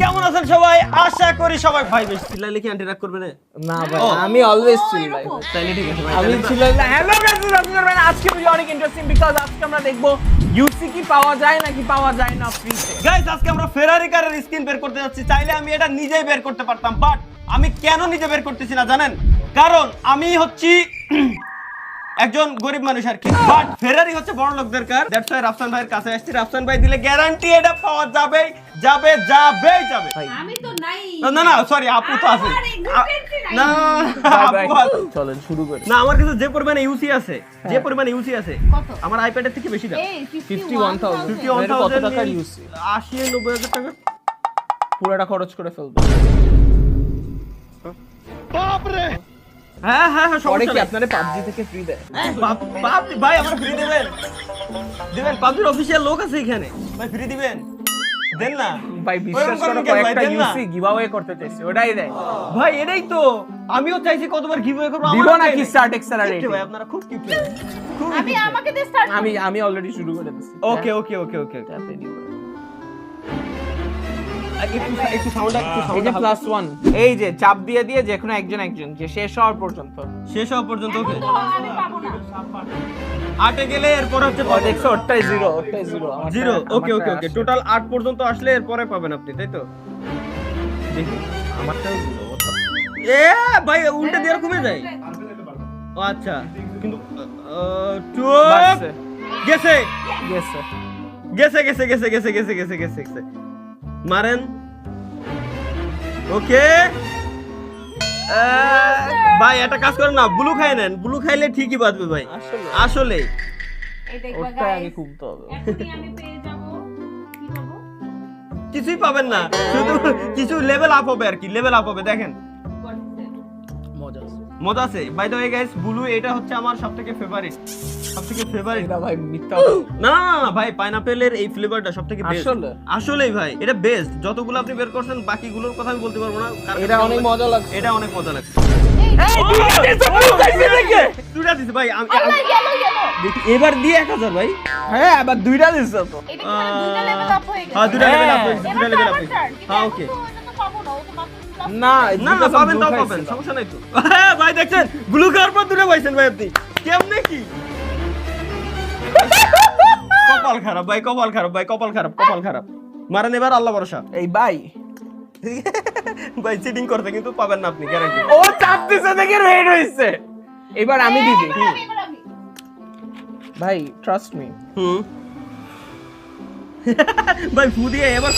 কেমন আছেন সবাই? আশা করি সবাই ভাই বেশ চিল্লাইলে কি আন্টি রাগ করবে না? না ভাই আমি অলওয়েজ চিল্লাই তাইলে ঠিক আছে ভাই। আমি চিল্লাই না। হ্যালো গাইস, আপনারা আজকে ভিডিও অনেক ইন্টারেস্টিং বিকজ আজকে আমরা দেখব ইউসি কি পাওয়া যায় নাকি পাওয়া যায় না ফ্রিতে। গাইস আজকে আমরা ফেরারি কারের স্ক্রিন বের করতে যাচ্ছি। চাইলে আমি এটা নিজেই বের করতে পারতাম, বাট আমি কেন নিজে বের করতেছি না জানেন? কারণ আমি হচ্ছি একজন গরিব মানুষ আর কি, বাট ফেরারি হচ্ছে বড় লোকদের কার। দ্যাটস ওয়াই রাফসান ভাইয়ের কাছে আসছি। রাফসান ভাই দিলে গ্যারান্টি এটা পাওয়া যাবে যাবে যাবে যাবে। আমি তো নাই। না না সরি, আপু তো আছে। না আপু আছে। চলেন শুরু করি। না আমার কাছে যে পরিমাণে ইউসি আছে, যে পরিমাণে ইউসি আছে কত? আমার আইপ্যাডের থেকে বেশি দাম। এই 51,000 51,000 কত টাকার ইউসি? 80-90,000 টাকা পুরোটা খরচ করে ফেলবো। হ্যাঁ হ্যাঁ হ্যাঁ, পরে সমস্যা কি নেই। আপনারা পাবজি থেকে ফ্রি দেয়? পাবজি ভাই আমার ফ্রি দিবেন? দিবেন? পাবজির অফিশিয়াল লোক আছে এখানে ভাই, ফ্রি দিবেন? দেন না ভাই বিশ্বাস করো কয়েকটা ইউসি গিভঅ্যাওয়ে করতে চাইছি, ওটাই দেয়। ভাই এটাই তো আমিও চাইছি কতবার গিভঅ্যাওয়ে করব। দিব নাকি স্টার্ট এক্সেলারেট? ভাই আপনারা খুব কিউট, খুব আমি আমাকে দে স্টার্ট। আমি অলরেডি শুরু করে দিয়েছি। ওকে ওকে ওকে ওকে ট্যাপে দিব। একটু সাউন্ড এই যে +1 এই যে চাপ দিয়ে দিয়ে যে কোনো একজন যে শেষ হওয়ার পর্যন্ত শেষ হওয়া পর্যন্ত। ওকে তো আমি পাবো না। 8 এ গেলে এরপর হচ্ছে ও দেখছো ওটাই জিরো জিরো। ওকে ওকে ওকে টোটাল 8 পর্যন্ত আসলে এরপরে পাবেন আপনি, তাই তো? দেখি আমারটাও জিরো। এ ভাই উল্টে দিয়ে কমে যায়। ও আচ্ছা, কিন্তু বাড়ছে। গেছে গেছে গেছে গেছে গেছে গেছে গেছে গেছে গেছে গেছে মারেন। ওকে ভাই একটা কাজ করেন না, ব্লু খাই নেন, ব্লু খাইলে ঠিকই বাঁচবে ভাই। আসলে আসলে এই দেখবা ওটাই আগে গাইস। খুলতে হবে। এখনই আমি পেয়ে যাব। কি পাবো? কিছুই পাবেন না, শুধু কিছু লেভেল আপ হবে আর কি, লেভেল আপ হবে। দেখেন মজা আছে। মজা আছে। By the way guys, blue এটা হচ্ছে আমার সবথেকে ফেভারিট, সবথেকে ফেভারিট। এটা ভাই মিথ্যা। না না না ভাই, পাইনাপেলের এই ফ্লেভারটা সবথেকে বেস্ট। আসলে? আসলেই ভাই এটা বেস্ট। যতগুলো আপনি বের করছেন বাকিগুলোর কথা আমি বলতে পারবো না, কারণ এটা অনেক মজা লাগছে। এটা অনেক মজা লাগছে। এই দুইটা দিছে ভাই। আল্লাহ গেল। দেখি এবার দিয়ে 1000 ভাই। হ্যাঁ আবার দুইটা দিছে তো। এটা কি মানে দুইটা লেভেল আপ হয়ে গেছে? হ্যাঁ দুইটা লেভেল আপ হ্যাঁ। হয়েছে, দুইটা এবার লেভেল তো আপ আমার হয়েছে। turn। হ্যাঁ এটা ওকে। তো- এটা তো পাবো না, ও তো মাত্র plus না না না পাবেন, তাও পাবেন, সমস্যা নাই তো। হ্যাঁ ভাই দেখছেন ব্লু কার পর দুটো পাইছেন ভাই আপনি। কেমনে কি? কপাল খারাপ ভাই, কপাল খারাপ ভাই, কপাল খারাপ, কপাল খারাপ। মারেন এবার, আল্লাহ ভরসা। এই ভাই ভাই চিটিং করতে কিন্তু পাবেন না আপনি, গ্যারান্টি। ও চাপ দিছে দেখে রেড হইছে। এবার আমি দিবি এবার আমি। ভাই ট্রাস্ট মি। ভাই ফু দিয়ে এবার